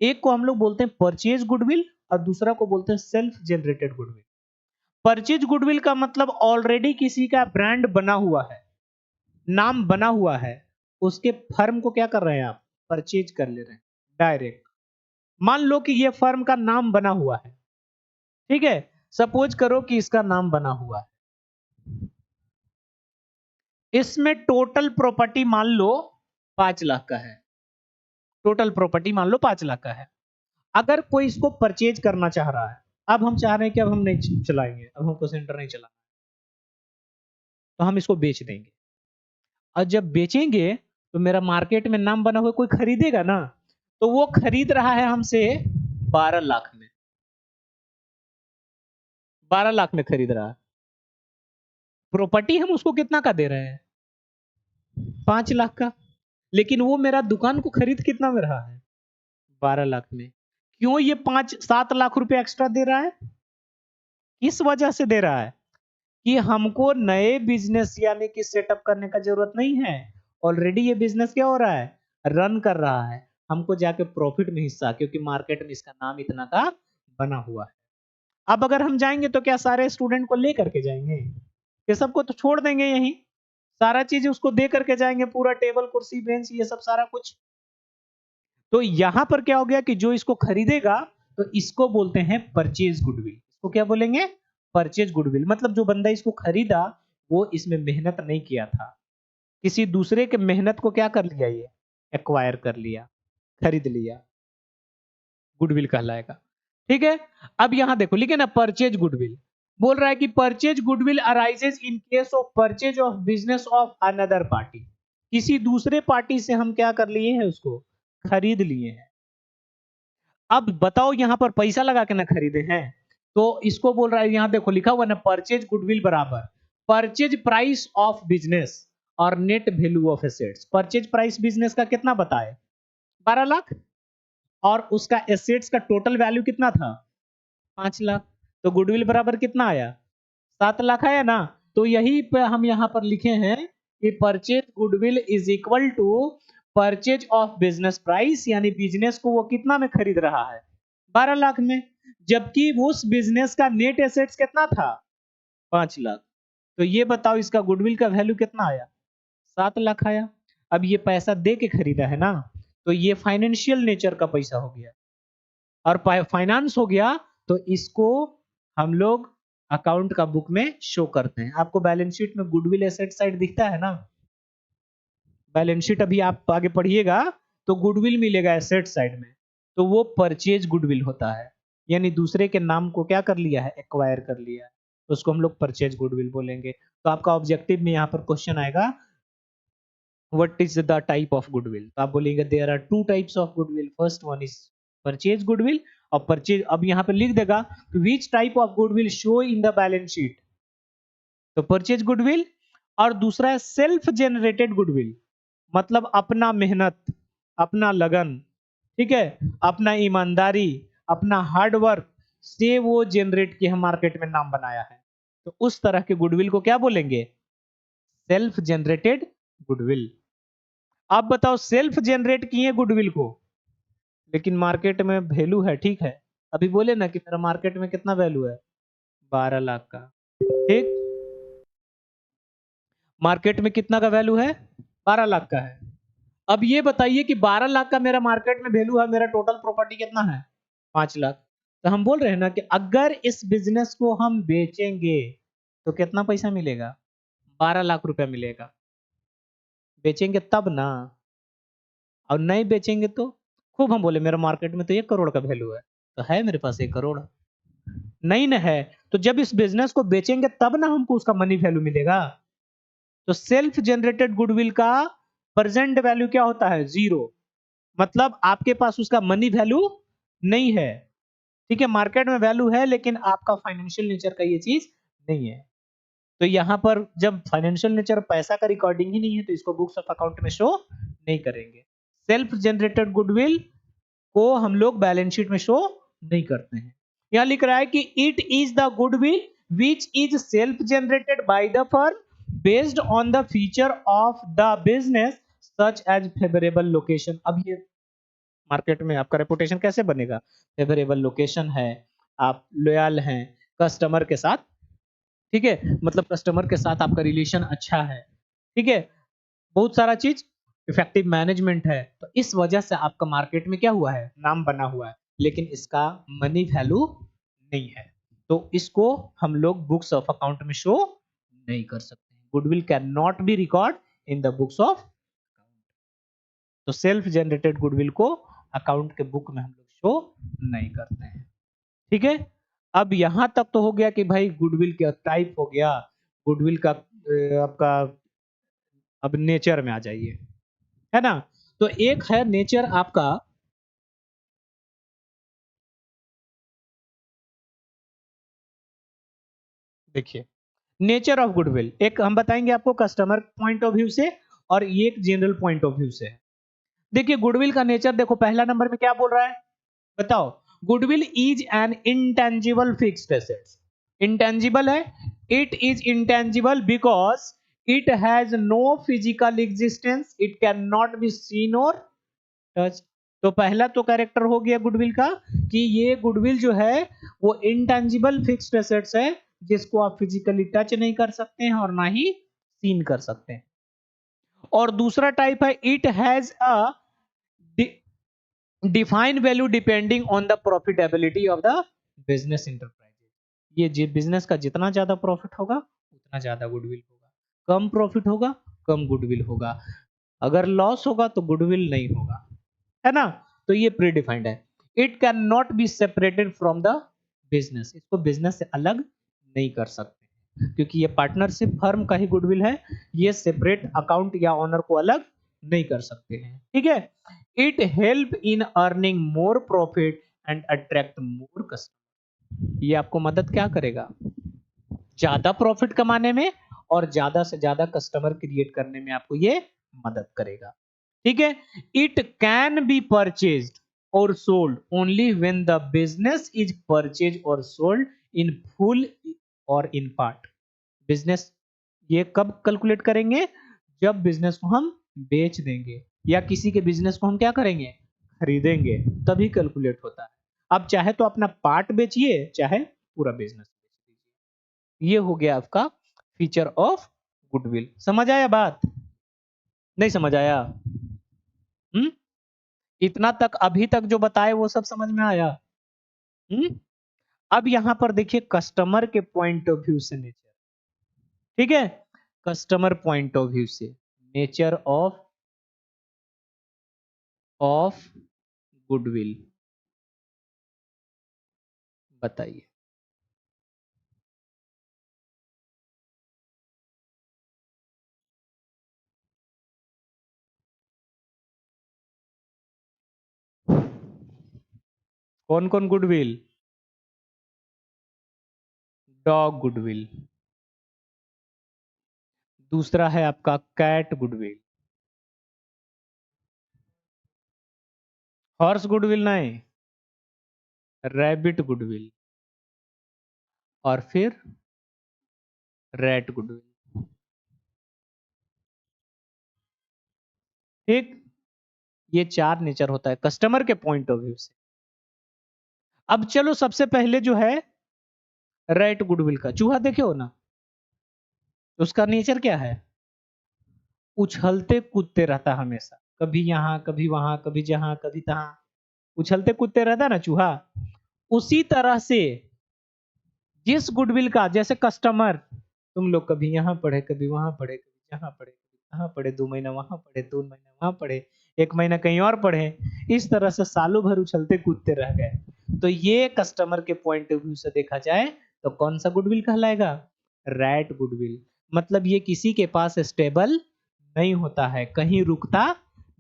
एक को हम लोग बोलते हैं परचेज गुडविल और दूसरा को बोलते हैं self generated goodwill. Purchase goodwill का मतलब ऑलरेडी किसी का ब्रांड बना हुआ है, नाम बना हुआ है, उसके फर्म को क्या कर रहे हैं आप, परचेज कर ले रहे हैं डायरेक्ट। मान लो कि ये फर्म का नाम बना हुआ है, ठीक है, सपोज करो कि इसका नाम बना हुआ है, इसमें टोटल प्रॉपर्टी मान लो 5 लाख का है, टोटल प्रॉपर्टी मान लो 5 लाख का है। अगर कोई इसको परचेज करना चाह रहा है, अब हम चाह रहे हैं कि अब हम नहीं चलाएंगे, अब हमको सेंटर नहीं चलाना, तो हम इसको बेच देंगे। और जब बेचेंगे तो मेरा मार्केट में नाम बना हुआ कोई खरीदेगा ना, तो वो खरीद रहा है हमसे 12 लाख में, 12 लाख में खरीद रहा है। प्रॉपर्टी हम उसको कितना का दे रहे हैं, 5 लाख का, लेकिन वो मेरा दुकान को खरीद कितना में रहा है, 12 लाख में। क्यों ये 5-7 लाख रुपए एक्स्ट्रा दे रहा है, इस वजह से दे रहा है कि हमको नए बिजनेस यानी कि सेटअप करने का जरूरत नहीं है, ऑलरेडी ये बिजनेस क्या हो रहा है, रन कर रहा है। हमको जाके प्रॉफिट में हिस्सा, क्योंकि मार्केट में इसका नाम इतना का बना हुआ है। अब अगर हम जाएंगे तो क्या सारे स्टूडेंट को ले करके जाएंगे, ये सबको तो छोड़ देंगे यहीं, सारा चीज उसको दे करके जाएंगे, पूरा टेबल कुर्सी बेंच ये सब सारा कुछ। तो यहां पर क्या हो गया कि जो इसको खरीदेगा तो इसको बोलते हैं परचेज गुडविल। इसको क्या बोलेंगे, परचेज गुडविल। मतलब जो बंदा इसको खरीदा वो इसमें मेहनत नहीं किया था, किसी दूसरे के मेहनत को क्या कर लिया, ये एक्वायर कर लिया, खरीद लिया, गुडविल कहलाएगा। ठीक है। अब यहां देखो लिखे ना, परचेज गुडविल बोल रहा है कि purchase goodwill arises in case of purchase of business of another party. किसी दूसरे पार्टी से हम क्या कर लिए हैं, उसको खरीद लिए हैं। अब बताओ यहां पर पैसा लगा के ना खरीदे हैं, तो इसको बोल रहा है, यहां देखो लिखा हुआ ना, परचेज गुडविल बराबर परचेज प्राइस ऑफ बिजनेस और net value of assets. Purchase price business का कितना बताए, 12 लाख, और उसका एसेट्स का टोटल वैल्यू कितना था, 5 लाख। तो गुडविल बराबर कितना आया, 7 लाख आया ना। तो यही पे हम यहां पर लिखे हैं कि purchase goodwill is equal to purchase of business price, यानी बिजनेस को वो कितना में खरीद रहा है, 12 लाख में, जबकि उस बिजनेस का नेट एसेट्स कितना था, 5 लाख। तो ये बताओ इसका गुडविल का वैल्यू कितना आया, 7 लाख आया। अब ये पैसा दे के खरीदा है ना, तो ये फाइनेंशियल नेचर का पैसा हो गया, और फाइनेंस हो गया, तो इसको हम लोग अकाउंट का बुक में शो करते हैं। आपको बैलेंस शीट में गुडविल एसेट साइड दिखता है ना, बैलेंस शीट अभी आप आगे पढ़िएगा तो गुडविल मिलेगा एसेट साइड में, तो वो परचेज गुडविल होता है, यानी दूसरे के नाम को क्या कर लिया है, एक्वायर कर लिया है, तो उसको हम लोग परचेज गुडविल बोलेंगे। तो आपका ऑब्जेक्टिव में यहाँ पर क्वेश्चन आएगा, what is the type of goodwill, तो आप बोलेंगे there are 2 types of goodwill, first one is purchase goodwill, और परचेज, अब यहाँ पे लिख देगा which type of goodwill show in the balance sheet, तो परचेज गुडविल। और दूसरा है सेल्फ जनरेटेड गुडविल, मतलब अपना मेहनत, अपना लगन, ठीक है, अपना ईमानदारी, अपना हार्डवर्क से वो जनरेट किया मार्केट में नाम बनाया है, तो उस तरह के गुडविल को क्या बोलेंगे, सेल्फ जनरेटेड गुडविल। आप बताओ सेल्फ जनरेट किए गुडविल को, लेकिन मार्केट में वैल्यू है, ठीक है, अभी बोले ना कि मेरा मार्केट में कितना वैल्यू है, 12 लाख का, ठीक, मार्केट में कितना का वैल्यू है, 12 लाख का है। अब ये बताइए कि 12 लाख का मेरा मार्केट में वैल्यू है, मेरा टोटल प्रॉपर्टी कितना है, 5 लाख। तो हम बोल रहे हैं ना कि अगर इस बिजनेस को हम बेचेंगे तो कितना पैसा मिलेगा? 12 लाख रुपया मिलेगा। बेचेंगे तब ना, और नहीं बेचेंगे तो खूब हम बोले मेरा मार्केट में तो 1 करोड़ का वैल्यू है, तो है मेरे पास 1 करोड़, नहीं ना है, तो जब इस बिजनेस को बेचेंगे तब ना हमको उसका मनी वैल्यू मिलेगा। तो सेल्फ जनरेटेड गुडविल का प्रेजेंट वैल्यू क्या होता है? 0। मतलब आपके पास उसका मनी वैल्यू नहीं है। ठीक है, मार्केट में वैल्यू है लेकिन आपका फाइनेंशियल नेचर का ये चीज नहीं है। तो यहां पर जब फाइनेंशियल नेचर पैसा का रिकॉर्डिंग ही नहीं है तो इसको बुक्स ऑफ अकाउंट में शो नहीं करेंगे। सेल्फ जनरेटेड गुडविल को हम लोग बैलेंस शीट में शो नहीं करते हैं। यहां लिख रहा है कि it is the goodwill which is self generated by the firm based on the feature of the business such as favourable location. अब ये मार्केट में आपका रेपुटेशन कैसे बनेगा? फेवरेबल लोकेशन है, आप लॉयल हैं कस्टमर के साथ, ठीक है, मतलब कस्टमर के साथ आपका रिलेशन अच्छा है, ठीक है, बहुत सारा चीज, इफेक्टिव मैनेजमेंट है, तो इस वजह से आपका मार्केट में क्या हुआ है? नाम बना हुआ है, लेकिन इसका मनी वैल्यू नहीं है, तो इसको हम लोग बुक्स ऑफ अकाउंट में शो नहीं कर सकते। Goodwill can not B record in the books of, तो सेल्फ जनरेटेड गुडविल को अकाउंट के बुक में हम लोग शो नहीं करते हैं। ठीक है, अब यहां तक तो हो गया कि भाई गुडविल का टाइप हो गया, गुडविल का आपका, अब नेचर में आ जाइए, है ना। तो एक है नेचर आपका, देखिए नेचर ऑफ गुडविल, एक हम बताएंगे आपको कस्टमर पॉइंट ऑफ व्यू से और ये एक जनरल पॉइंट ऑफ व्यू से। देखिए गुडविल का नेचर देखो, पहला नंबर में क्या बोल रहा है बताओ? Goodwill is an intangible fixed assets. Intangible है, it is intangible because it has no physical existence, it can not be seen और टच। तो पहला तो कैरेक्टर हो गया गुडविल का कि ये गुडविल जो है वो इंटेंजिबल फिक्स्ड एसेट्स है, जिसको आप फिजिकली टच नहीं कर सकते हैं और ना ही सीन कर सकते हैं। और दूसरा टाइप है it has a define value depending on the profitability of the business enterprises. ये बिजनेस का जितना ज्यादा प्रॉफिट होगा उतना ज्यादा गुडविल होगा, कम प्रॉफिट होगा कम गुडविल होगा, अगर लॉस होगा तो गुडविल नहीं होगा, है ना। तो ये प्री डिफाइंड है। It can not be separated from the business, इसको बिजनेस से अलग नहीं कर सकते क्योंकि ये पार्टनरशिप फर्म का ही गुडविल है, ये सेपरेट अकाउंट या ऑनर को अलग नहीं कर सकते हैं। ठीक है, it help in earning more profit and attract more customer. ये आपको मदद क्या करेगा? ज्यादा प्रॉफिट कमाने में और ज्यादा से ज्यादा कस्टमर क्रिएट करने में आपको ये मदद करेगा। ठीक है, इट कैन बी परचेज्ड और sold only when the business is purchase और सोल्ड इन फुल और इन पार्ट। बिजनेस ये कब कैलकुलेट करेंगे? जब बिजनेस को हम बेच देंगे या किसी के बिजनेस को हम क्या करेंगे? खरीदेंगे, तभी कैलकुलेट होता है। अब चाहे तो अपना पार्ट बेचिए चाहे पूरा बिजनेस बेच दीजिए। ये हो गया आपका फीचर ऑफ गुडविल। समझ आया बात? नहीं समझ आया? हम्म, इतना तक अभी तक जो बताए वो सब समझ में आया? हम्म, अब यहां पर देखिए कस्टमर के पॉइंट ऑफ व्यू से नेचर, ठीक है, कस्टमर पॉइंट ऑफ व्यू से नेचर ऑफ गुडविल बताइए। कौन कौन गुडविल? डॉग गुडविल, दूसरा है आपका कैट गुडविल, हॉर्स गुडविल नहीं, रैबिट गुडविल, और फिर रैट गुडविल। ठीक, ये 4 नेचर होता है कस्टमर के पॉइंट ऑफ व्यू से। अब चलो सबसे पहले जो है रैट गुडविल का, चूहा देखे हो ना, उसका नेचर क्या है? उछलते कूदते रहता हमेशा, कभी यहां कभी वहां कभी जहां कभी तहां, उछलते कूदते रहता ना चूहा। उसी तरह से जिस गुडविल का, जैसे कस्टमर तुम लोग कभी यहाँ पढ़े, कभी वहां पढ़े, कभी यहाँ पढ़े, कभी कहाँ पढ़े, 2 महीना वहां पढ़े, 2 महीना वहां पढ़े, 1 महीना कहीं और पढ़े, इस तरह से सालों भर उछलते कूदते रह गए। तो ये कस्टमर के पॉइंट ऑफ व्यू से देखा जाए तो कौन सा गुडविल कहलाएगा? Rat goodwill. मतलब ये किसी के पास स्टेबल नहीं होता है, कहीं रुकता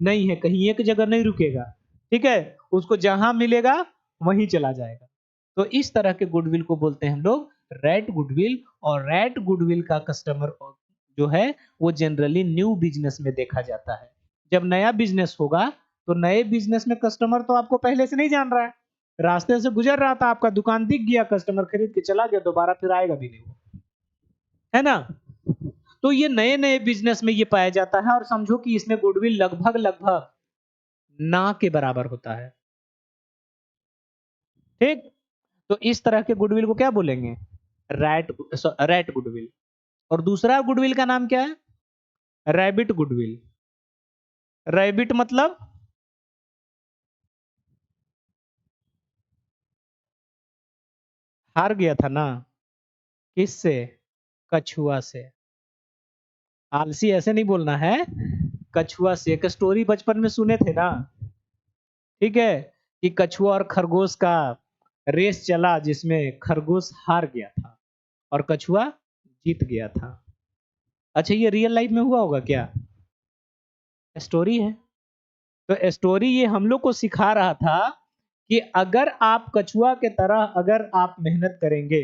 नहीं है, कहीं एक जगह नहीं रुकेगा, ठीक है, उसको जहां मिलेगा वहीं चला जाएगा। तो इस तरह के गुडविल को बोलते हैं हम लोग रैट गुडविल। और रैट गुडविल का कस्टमर जो है वो जनरली न्यू बिजनेस में देखा जाता है। जब नया बिजनेस होगा तो नए बिजनेस में कस्टमर तो आपको पहले से नहीं जान रहा है, रास्ते से गुजर रहा था, आपका दुकान दिख गया, कस्टमर खरीद के चला गया, दोबारा फिर आएगा भी नहीं वो, है ना। तो ये नए नए बिजनेस में ये पाया जाता है, और समझो कि इसमें गुडविल लगभग लगभग ना के बराबर होता है, ठीक। तो इस तरह के गुडविल को क्या बोलेंगे? Rat rat goodwill. और दूसरा गुडविल का नाम क्या है? Rabbit goodwill. रैबिट मतलब हार गया था ना, किससे? कछुआ से। आलसी ऐसे नहीं बोलना है, कछुआ से। एक स्टोरी बचपन में सुने थे ना, ठीक है, कि कछुआ और खरगोश का रेस चला जिसमें खरगोश हार गया था और कछुआ जीत गया था। अच्छा, ये रियल लाइफ में हुआ होगा क्या? स्टोरी है। तो स्टोरी ये हम लोग को सिखा रहा था कि अगर आप कछुआ के तरह अगर आप मेहनत करेंगे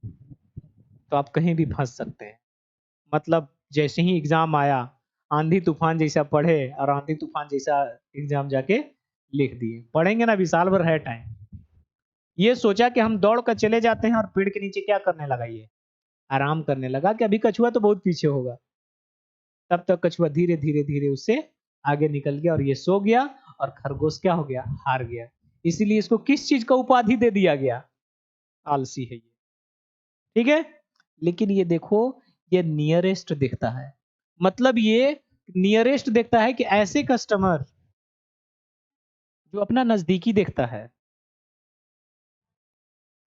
तो आप कहीं भी फंस सकते हैं। मतलब जैसे ही एग्जाम आया, आंधी तूफान जैसा पढ़े और आंधी तूफान जैसा एग्जाम जाके लिख दिए। पढ़ेंगे ना, अभी साल भर है टाइम। ये सोचा कि हम दौड़ कर चले जाते हैं और पेड़ के नीचे क्या करने लगा, ये आराम करने लगा कि अभी कछुआ तो बहुत पीछे होगा। तब तक कछुआ धीरे धीरे धीरे उससे आगे निकल गया और ये सो गया, और खरगोश क्या हो गया? हार गया। इसीलिए इसको किस चीज का उपाधि दे दिया गया? आलसी है ये, ठीक है। लेकिन ये देखो, ये नियरेस्ट दिखता है। मतलब ये नियरेस्ट देखता है कि ऐसे कस्टमर जो अपना नजदीकी देखता है,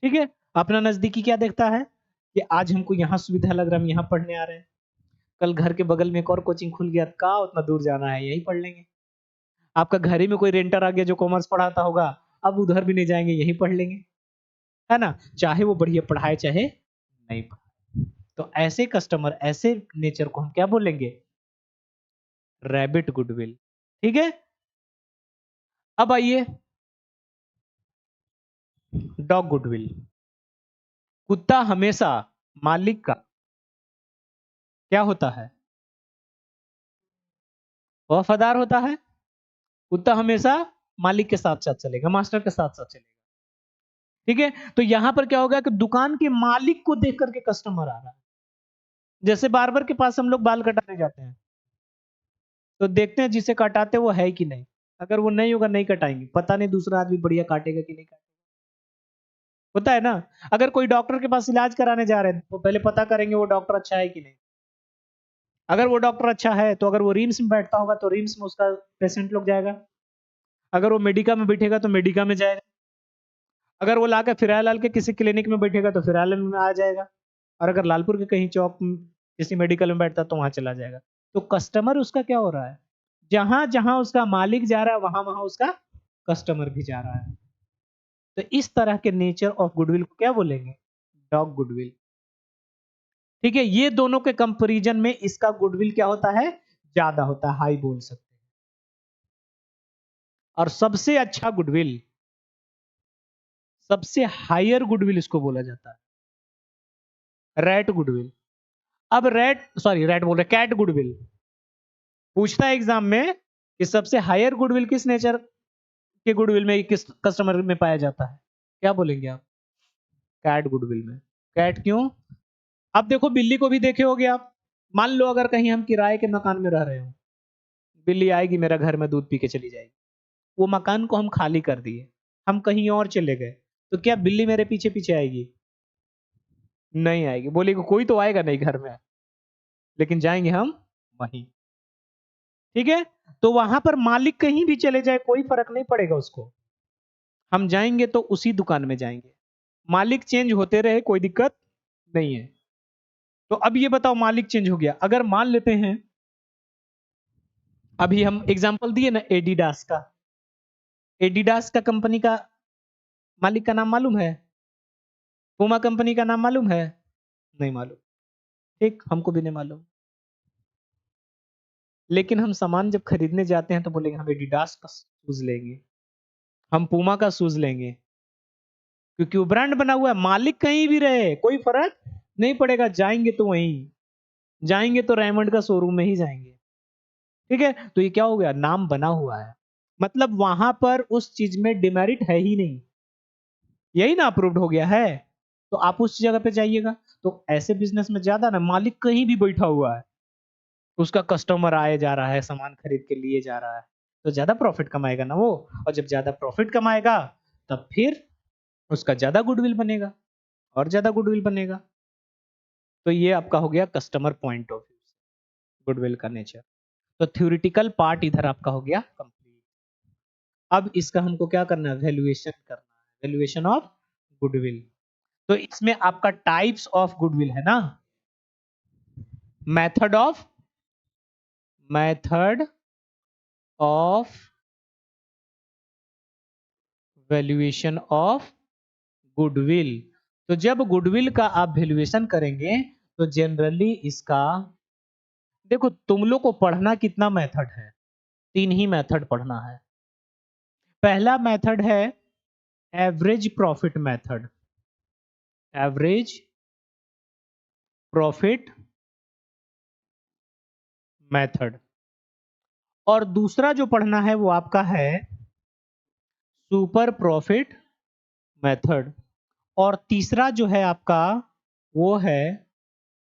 ठीक है, अपना नजदीकी क्या देखता है कि आज हमको यहाँ सुविधा लग रहा है, हम यहाँ पढ़ने आ रहे हैं, कल घर के बगल में एक और कोचिंग खुल गया, कहाँ उतना दूर जाना है, यही पढ़ लेंगे। आपका घर ही में कोई रेंटर आ गया जो कॉमर्स पढ़ाता होगा, अब उधर भी नहीं जाएंगे, यही पढ़ लेंगे, है ना, चाहे वो बढ़िया पढ़ाए चाहे नहीं पढ़ाए। तो ऐसे कस्टमर, ऐसे नेचर को हम क्या बोलेंगे? रैबिट गुडविल, ठीक है। अब आइए डॉग गुडविल। कुत्ता हमेशा मालिक का क्या होता है? वफादार होता है। कुत्ता हमेशा मालिक के साथ साथ चलेगा, मास्टर के साथ साथ चलेगा, ठीक है। तो यहां पर क्या होगा कि दुकान के मालिक को देख करके कस्टमर आ रहा है। जैसे बार्बर के पास हम लोग बाल कटाने जाते हैं तो देखते हैं जिसे कटाते वो है कि नहीं। अगर वो नहीं होगा नहीं कटाएंगे, पता नहीं दूसरा आदमी बढ़िया काटेगा कि नहीं काटेगा, होता है ना। अगर कोई डॉक्टर के पास इलाज कराने जा रहे हैं तो पहले पता करेंगे वो डॉक्टर अच्छा है कि नहीं। अगर वो डॉक्टर अच्छा है तो अगर वो रिम्स में बैठता होगा तो रिम्स में उसका पेशेंट लोग जाएगा, अगर वो मेडिका में बैठेगा तो मेडिका में जाएगा, अगर वो लाकर फिरालाल के किसी क्लिनिक में बैठेगा तो फिरालाल में आ जाएगा, और अगर लालपुर के कहीं चौक किसी मेडिकल में बैठता तो वहां चला जाएगा। तो कस्टमर उसका क्या हो रहा है? जहां जहां उसका मालिक जा रहा है वहां वहां उसका कस्टमर भी जा रहा है। तो इस तरह के नेचर ऑफ गुडविल को क्या बोलेंगे? डॉग गुडविल, ठीक है। ये दोनों के कंपैरिजन में इसका गुडविल क्या होता है? ज्यादा होता है, हाई बोल सकते हैं। और सबसे अच्छा गुडविल, सबसे हायर गुडविल इसको बोला जाता है रैट गुडविल। अब रैट बोल रहे, कैट गुडविल पूछता है एग्जाम में कि सबसे हायर गुडविल किस नेचर के गुडविल में, किस कस्टमर में पाया जाता है? क्या बोलेंगे आप? कैट गुडविल में। कैट क्यों? अब देखो, बिल्ली को भी देखे होगे आप। मान लो अगर कहीं हम किराए के मकान में रह रहे हो, बिल्ली आएगी मेरा घर में दूध पी के चली जाएगी। वो मकान को हम खाली कर दिए, हम कहीं और चले गए, तो क्या बिल्ली मेरे पीछे पीछे आएगी? नहीं आएगी, बोलेगी कोई तो आएगा नहीं घर में, लेकिन जाएंगे हम वहीं, ठीक है। तो वहां पर मालिक कहीं भी चले जाए कोई फर्क नहीं पड़ेगा उसको, हम जाएंगे तो उसी दुकान में जाएंगे। मालिक चेंज होते रहे कोई दिक्कत नहीं है। तो अब ये बताओ मालिक चेंज हो गया। अगर मान लेते हैं, अभी हम एग्जांपल दिए ना एडिडास का, एडिडास का कंपनी का मालिक का नाम मालूम है? पूमा कंपनी का नाम मालूम है? नहीं मालूम। ठीक, हमको भी नहीं मालूम। लेकिन हम सामान जब खरीदने जाते हैं तो बोलेंगे हम एडिडास का शूज लेंगे, हम पूमा का शूज लेंगे, क्योंकि वो ब्रांड बना हुआ है। मालिक कहीं भी रहे कोई फर्क नहीं पड़ेगा, जाएंगे तो वहीं, जाएंगे तो रेमंड का शोरूम में ही जाएंगे। ठीक है, तो ये क्या हो गया, नाम बना हुआ है, मतलब वहां पर उस चीज में डिमेरिट है ही नहीं, यही ना अप्रूव्ड हो गया है, तो आप उस जगह पे जाइएगा। तो ऐसे बिजनेस में ज्यादा ना, मालिक कहीं भी बैठा हुआ है, उसका कस्टमर आए जा रहा है, सामान खरीद के लिए जा रहा है, तो ज्यादा प्रॉफिट कमाएगा ना वो। और जब ज्यादा प्रॉफिट कमाएगा तब फिर उसका ज्यादा गुडविल बनेगा, और ज्यादा गुडविल बनेगा। तो ये आपका हो गया customer point of view, goodwill का नेचर। तो थ्योरेटिकल पार्ट इधर आपका हो गया कंप्लीट। अब इसका हमको क्या करना है, वैल्यूएशन करना है, वैल्यूएशन ऑफ गुडविल। तो इसमें आपका टाइप्स ऑफ गुडविल है ना, method of, method of valuation of goodwill. तो जब गुडविल का आप वैल्यूएशन करेंगे तो जनरली इसका, देखो तुम लोग को पढ़ना कितना मेथड है, 3 ही मेथड पढ़ना है। पहला मेथड है average profit method, average profit method. और दूसरा जो पढ़ना है वो आपका है सुपर प्रॉफिट मेथड। और तीसरा जो है आपका वो है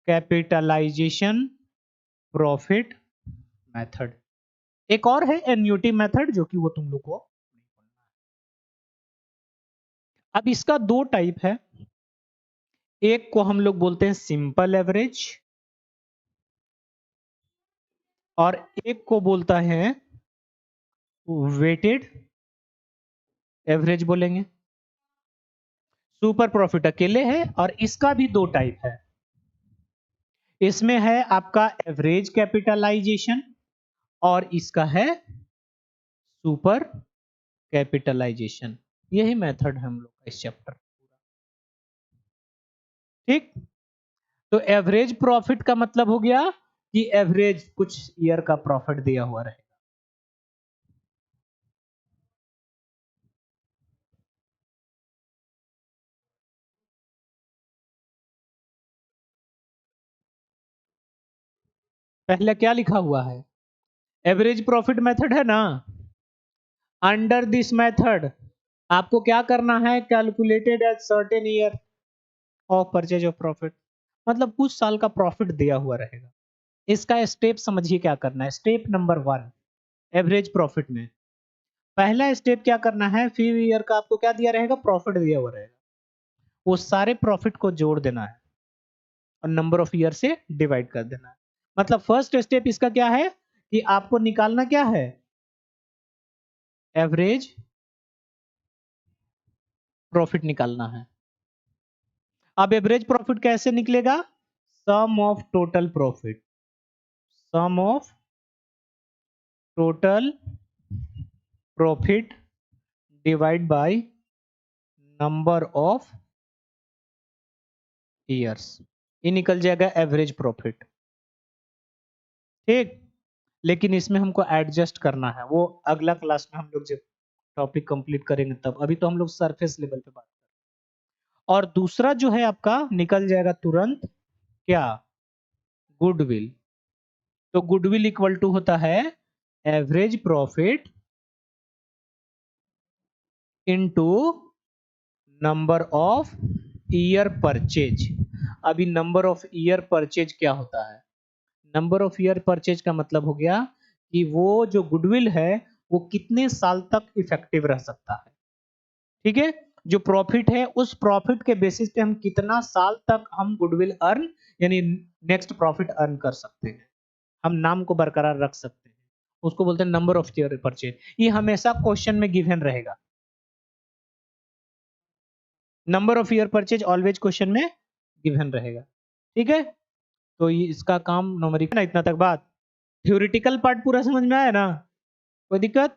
कैपिटलाइजेशन प्रॉफिट मेथड। एक और है एन्युटी मेथड, जो कि वो तुम लोग को, अब इसका 2 टाइप है, एक को हम लोग बोलते हैं सिंपल एवरेज, और एक को बोलता है वेटेड एवरेज बोलेंगे। सुपर प्रॉफिट अकेले है, और इसका भी 2 टाइप है, इसमें है आपका एवरेज कैपिटलाइजेशन, और इसका है सुपर कैपिटलाइजेशन। यही मेथड है हम लोग का इस चैप्टर। ठीक, तो एवरेज प्रॉफिट का मतलब हो गया कि एवरेज कुछ ईयर का प्रॉफिट दिया हुआ रहेगा। पहले क्या लिखा हुआ है, एवरेज प्रॉफिट मेथड है ना। अंडर दिस मेथड आपको क्या करना है, calculated at certain year of purchase of profit, मतलब उस साल का प्रॉफिट दिया हुआ रहेगा। इसका स्टेप समझिए क्या करना है। स्टेप नंबर 1 एवरेज प्रॉफिट में, पहला स्टेप क्या करना है, फी ईयर का आपको क्या दिया रहेगा, प्रॉफिट दिया हुआ रहेगा, वो सारे प्रॉफिट को जोड़ देना है और नंबर ऑफ ईयर से डिवाइड कर देना है। मतलब फर्स्ट स्टेप इसका क्या है कि आपको निकालना क्या है, एवरेज प्रॉफिट निकालना है। अब एवरेज प्रॉफिट कैसे निकलेगा, sum of total profit, sum of total profit divide by number of years, ये निकल जाएगा एवरेज प्रॉफिट। ठीक, लेकिन इसमें हमको एडजस्ट करना है, वो अगला क्लास में हम लोग जब टॉपिक कंप्लीट करेंगे तब, अभी तो हम लोग सरफेस लेवल पे बात करें। और दूसरा जो है आपका निकल जाएगा तुरंत, क्या, गुडविल। तो गुडविल इक्वल टू होता है average profit into number of year purchase. अभी नंबर ऑफ ईयर परचेज क्या होता है, नंबर ऑफ ईयर परचेज का मतलब हो गया कि वो जो गुडविल है वो कितने साल तक इफेक्टिव रह सकता है। ठीक है, जो प्रॉफिट है उस प्रॉफिट के बेसिस पे हम कितना साल तक हम गुडविल अर्न, यानी नेक्स्ट प्रॉफिट अर्न कर सकते हैं, हम नाम को बरकरार रख सकते हैं, उसको बोलते हैं नंबर ऑफ ईयर परचेज। ये हमेशा क्वेश्चन में गिवन रहेगा, number of year purchase always question में गिवन रहेगा। ठीक है, तो ये इसका काम न्यूमेरिकल ना, इतना तक बात। थ्योरेटिकल पार्ट पूरा समझ में आया ना, कोई दिक्कत?